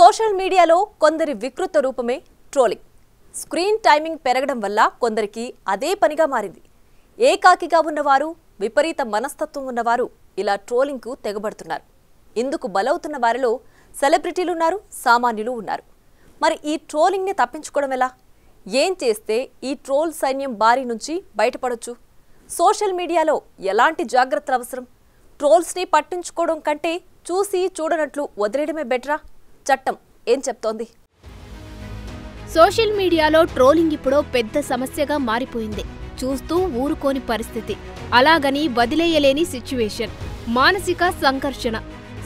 Social మీడియాలో కొందరి వికృత రూపమే ట్రోలింగ్. స్క్రీన్ టైమింగ్ పెరగడం వల్ల కొందరికి అదే పనిగా మారింది. ఏకాకిగా ఉన్నవారు, విపరీత మనస్తత్వం ఉన్నవారు ఇలా ట్రోలింగ్కు తెగబడుతున్నారు. ఇందుకు బలవుతున్న వారిలో సెలబ్రిటీలు ఉన్నారు, సామాన్యులు ఉన్నారు. మరి ఈ ట్రోలింగ్ని తప్పించుకోవడం ఎలా? ఏం చేస్తే ఈ ట్రోల్ సైన్యం బారి నుంచి బయటపడొచ్చు? సోషల్ మీడియాలో ఎలాంటి జాగ్రత్తలు అవసరం? ట్రోల్స్ని పట్టించుకోవడం కంటే చూసి చూడనట్లు వదిలేయడమే బెటరా? చట్టం ఏం చెప్తోంది? సోషల్ మీడియాలో ట్రోలింగ్ ఇప్పుడు పెద్ద సమస్యగా మారిపోయింది. చూస్తూ ఊరుకోని పరిస్థితి, అలాగని వదిలేయలేని సిచ్యువేషన్, మానసిక సంఘర్షణ.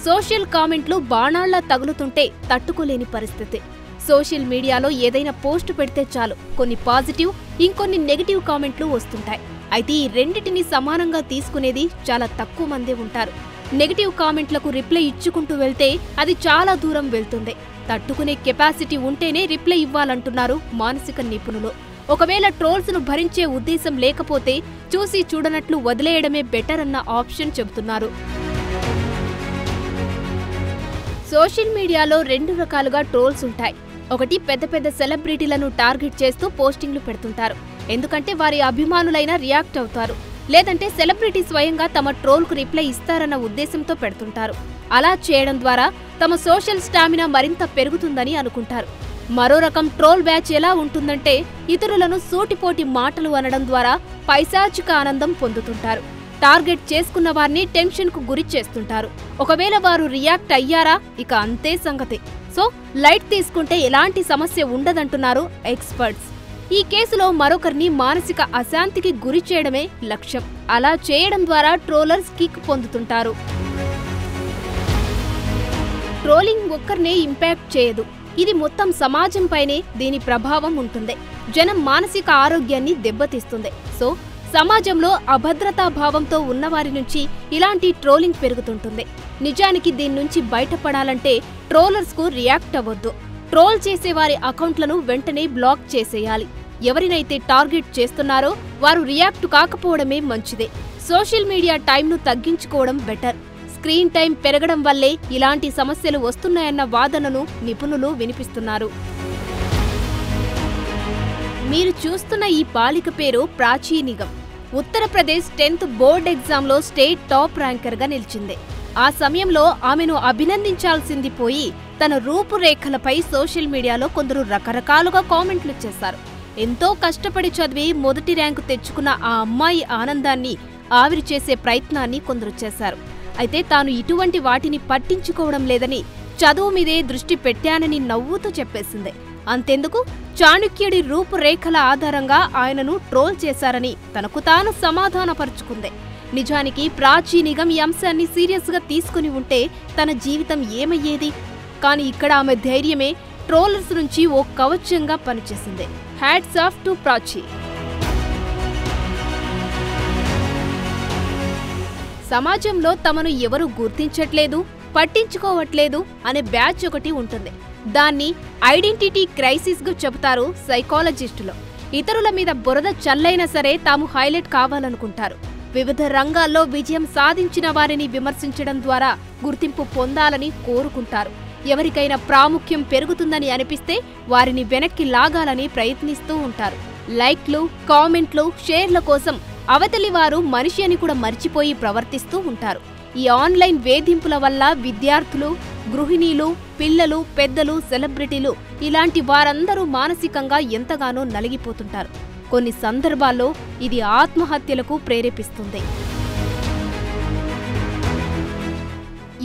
సోషల్ కామెంట్లు బాణాల్లా తగులుతుంటే తట్టుకోలేని పరిస్థితి. సోషల్ మీడియాలో ఏదైనా పోస్ట్ పెడితే చాలు కొన్ని పాజిటివ్, ఇంకొన్ని నెగిటివ్ కామెంట్లు వస్తుంటాయి. అయితే ఈ రెండిటిని సమానంగా తీసుకునేది చాలా తక్కువ మందే ఉంటారు. నెగిటివ్ కామెంట్లకు రిప్లై ఇచ్చుకుంటూ వెళ్తే అది చాలా దూరం వెళ్తుంది. తట్టుకునే కెపాసిటీ ఉంటేనే రిప్లై ఇవ్వాలంటున్నారు మానసిక నిపుణులు. ఒకవేళ ట్రోల్స్ను భరించే ఉద్దేశం లేకపోతే చూసి చూడనట్లు వదిలేయడమే బెటర్ అన్న ఆప్షన్ చెబుతున్నారు. సోషల్ మీడియాలో రెండు రకాలుగా ట్రోల్స్ ఉంటాయి. ఒకటి, పెద్ద పెద్ద సెలబ్రిటీలను టార్గెట్ చేస్తూ పోస్టింగ్లు పెడుతుంటారు. ఎందుకంటే వారి అభిమానులైనా రియాక్ట్ అవుతారు, లేదంటే సెలబ్రిటీ స్వయంగా తమ ట్రోల్కు రిప్లై ఇస్తారన్న ఉద్దేశంతో పెడుతుంటారు. అలా చేయడం ద్వారా తమ సోషల్ స్టామినా మరింత పెరుగుతుందని అనుకుంటారు. మరో రకం ట్రోల్ బ్యాచ్ ఎలా ఉంటుందంటే ఇతరులను సూటిపోటి మాటలు అనడం ద్వారా పైశాచిక ఆనందం పొందుతుంటారు. టార్గెట్ చేసుకున్న వారిని టెన్షన్కు గురి చేస్తుంటారు. ఒకవేళ వారు రియాక్ట్ అయ్యారా ఇక అంతే సంగతి. సో లైట్ తీసుకుంటే ఎలాంటి సమస్య ఉండదంటున్నారు ఎక్స్పర్ట్స్. ఈ కేసులో మరొకరిని మానసిక అశాంతికి గురి చేయడమే లక్ష్యం. అలా చేయడం ద్వారా ట్రోలర్స్ కిక్ పొందుతుంటారు. ట్రోలింగ్ ఒక్కరినే ఇంపాక్ట్ చేయదు, ఇది మొత్తం సమాజంపైనే దీని ప్రభావం ఉంటుంది. జనం మానసిక ఆరోగ్యాన్ని దెబ్బతీస్తుంది. సో సమాజంలో అభద్రతా భావంతో ఉన్నవారి నుంచి ఇలాంటి ట్రోలింగ్ పెరుగుతుంటుంది. నిజానికి దీని నుంచి బయటపడాలంటే ట్రోలర్స్కు రియాక్ట్ అవ్వొద్దు. ట్రోల్ చేసేవారి అకౌంట్లను వెంటనే బ్లాక్ చేసేయాలి. ఎవరినైతే టార్గెట్ చేస్తున్నారో వారు రియాక్ట్ కాకపోవడమే మంచిదే. సోషల్ మీడియా టైంను తగ్గించుకోవడం బెటర్. స్క్రీన్ టైం పెరగడం వల్లే ఇలాంటి సమస్యలు వస్తున్నాయన్న వాదనను నిపుణులు వినిపిస్తున్నారు. మీరు చూస్తున్న ఈ బాలిక పేరు ప్రాచీ నిగమ్. ఉత్తరప్రదేశ్ 10th బోర్డ్ ఎగ్జామ్లో స్టేట్ టాప్ ర్యాంకర్గా నిలిచింది. ఆ సమయంలో ఆమెను అభినందించాల్సింది పోయి తన రూపురేఖలపై సోషల్ మీడియాలో కొందరు రకరకాలుగా కామెంట్లు చేశారు. ఎంతో కష్టపడి చదివి మొదటి ర్యాంకు తెచ్చుకున్న ఆ అమ్మాయి ఆనందాన్ని ఆవిరి చేసే ప్రయత్నాన్ని కొందరు చేశారు. అయితే తాను ఇటువంటి వాటిని పట్టించుకోవడం లేదని, చదువు మీదే దృష్టి పెట్టానని నవ్వుతూ చెప్పేసింది. అంతెందుకు, చాణుక్యుడి రూపురేఖల ఆధారంగా ఆయనను ట్రోల్ చేశారని తనకు తాను సమాధానపరుచుకుంది. నిజానికి ప్రాచీ నిగమ్ ఈ అంశాన్ని సీరియస్గా తీసుకుని ఉంటే తన జీవితం ఏమయ్యేది? కానీ ఇక్కడ ఆమె ధైర్యమే ట్రోలర్స్ నుంచి ఓ కవచంగా పనిచేసింది. Hats off to Prachi. సమాజంలో తమను ఎవరు గుర్తించట్లేదు, పట్టించుకోవట్లేదు అనే బ్యాచ్ ఒకటి ఉంటుంది. దాన్ని ఐడెంటిటీ క్రైసిస్గా చెబుతారు సైకాలజిస్టులు. ఇతరుల మీద బురద చల్లైనా సరే తాము హైలైట్ కావాలనుకుంటారు. వివిధ రంగాల్లో విజయం సాధించిన వారిని విమర్శించడం ద్వారా గుర్తింపు పొందాలని కోరుకుంటారు. ఎవరికైనా ప్రాముఖ్యం పెరుగుతుందని అనిపిస్తే వారిని వెనక్కి లాగాలని ప్రయత్నిస్తూ ఉంటారు. లైక్లు, కామెంట్లు, షేర్ల కోసం అవతలి వారు మనిషి అని కూడా మర్చిపోయి ప్రవర్తిస్తూ ఉంటారు. ఈ ఆన్లైన్ వేధింపుల వల్ల విద్యార్థులు, గృహిణీలు, పిల్లలు, పెద్దలు, సెలబ్రిటీలు ఇలాంటి వారందరూ మానసికంగా ఎంతగానో నలిగిపోతుంటారు. కొన్ని సందర్భాల్లో ఇది ఆత్మహత్యలకు ప్రేరేపిస్తుంది.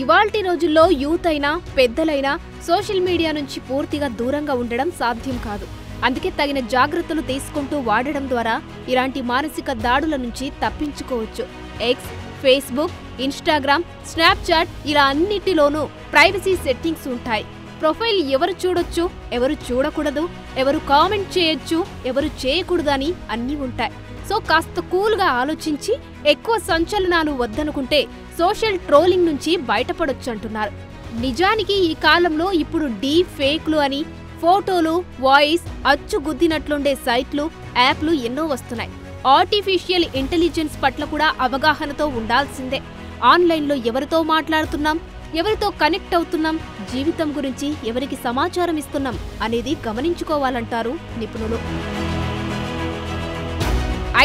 ఇవాల్టి రోజుల్లో యూత్ అయినా పెద్దలైనా సోషల్ మీడియా నుంచి పూర్తిగా దూరంగా ఉండడం సాధ్యం కాదు. అందుకే తగిన జాగ్రత్తలు తీసుకుంటూ వాడడం ద్వారా ఇలాంటి మానసిక దాడుల నుంచి తప్పించుకోవచ్చు. ఎక్స్, ఫేస్బుక్, ఇన్స్టాగ్రామ్, స్నాప్చాట్ ఇలా అన్నిటిలోనూ ప్రైవసీ సెట్టింగ్స్ ఉంటాయి. ప్రొఫైల్ ఎవరు చూడొచ్చు, ఎవరు చూడకూడదు, ఎవరు కామెంట్ చేయొచ్చు, ఎవరు చేయకూడదు అని అన్నీ ఉంటాయి. సో కాస్త కూల్గా ఆలోచించి ఎక్కువ సంచలనాలు వద్దనుకుంటే సోషల్ ట్రోలింగ్ నుంచి బయటపడొచ్చు అంటున్నారు. నిజానికి ఈ కాలంలో ఇప్పుడు డీప్ ఫేక్లు అని ఫోటోలు, వాయిస్ అచ్చుగుద్దినట్లుండే సైట్లు, యాప్లు ఎన్నో వస్తున్నాయి. ఆర్టిఫిషియల్ ఇంటెలిజెన్స్ పట్ల కూడా అవగాహనతో ఉండాల్సిందే. ఆన్లైన్లో ఎవరితో మాట్లాడుతున్నాం, ఎవరితో కనెక్ట్ అవుతున్నాం, జీవితం గురించి ఎవరికి సమాచారం ఇస్తున్నాం అనేది గమనించుకోవాలంటారు నిపుణులు.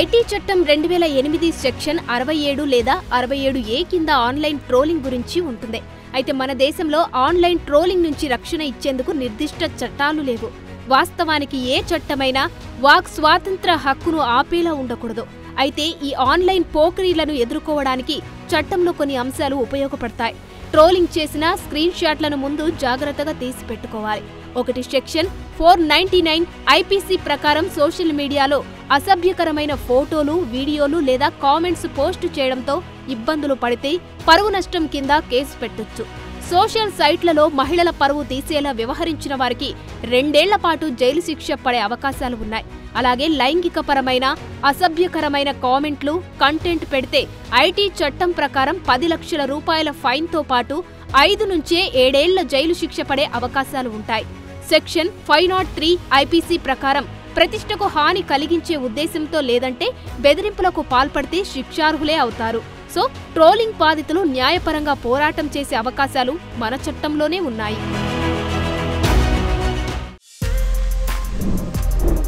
ఐటీ చట్టం 2008 సెక్షన్ 67 లేదా 67A కింద ఆన్లైన్ ట్రోలింగ్ గురించి ఉంటుంది. అయితే మన దేశంలో ఆన్లైన్ ట్రోలింగ్ నుంచి రక్షణ ఇచ్చేందుకు నిర్దిష్ట చట్టాలు లేవు. వాస్తవానికి ఏ చట్టమైనా వాక్ స్వాతంత్ర హక్కును ఆపేలా ఉండకూడదు. అయితే ఈ ఆన్లైన్ పోకిరీలను ఎదుర్కోవడానికి చట్టంలో కొన్ని అంశాలు ఉపయోగపడతాయి. ట్రోలింగ్ చేసిన స్క్రీన్ షాట్లను ముందు జాగ్రత్తగా తీసి పెట్టుకోవాలి. ఒకటి సెక్షన్ 499 ఐపీసీ ప్రకారం సోషల్ మీడియాలో అసభ్యకరమైన ఫోటోలు, వీడియోలు లేదా కామెంట్స్ పోస్టు చేయడంతో ఇబ్బందులు పడితే పరువు నష్టం కింద కేసు పెట్టొచ్చు. సోషల్ సైట్లలో మహిళల పరువు తీసేలా వ్యవహరించిన వారికి 2 ఏళ్ల పాటు జైలు శిక్ష పడే అవకాశాలు ఉన్నాయి. అలాగే లైంగికపరమైన అసభ్యకరమైన కామెంట్లు, కంటెంట్ పెడితే ఐటీ చట్టం ప్రకారం 10 లక్షల రూపాయల ఫైన్తో పాటు 5 నుంచే 7 ఏళ్ల జైలు శిక్ష పడే అవకాశాలు ఉంటాయి. సెక్షన్ 503 ఐపీసీ ప్రకారం ప్రతిష్టకు హాని కలిగించే ఉద్దేశంతో లేదంటే బెదిరింపులకు పాల్పడితే శిక్షార్హులే అవుతారు. సో ట్రోలింగ్ బాధితులు న్యాయపరంగా పోరాటం చేసే అవకాశాలు మన చట్టంలోనే ఉన్నాయి.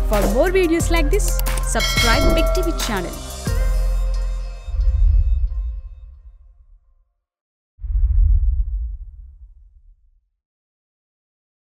For more videos like this, subscribe Big TV channel.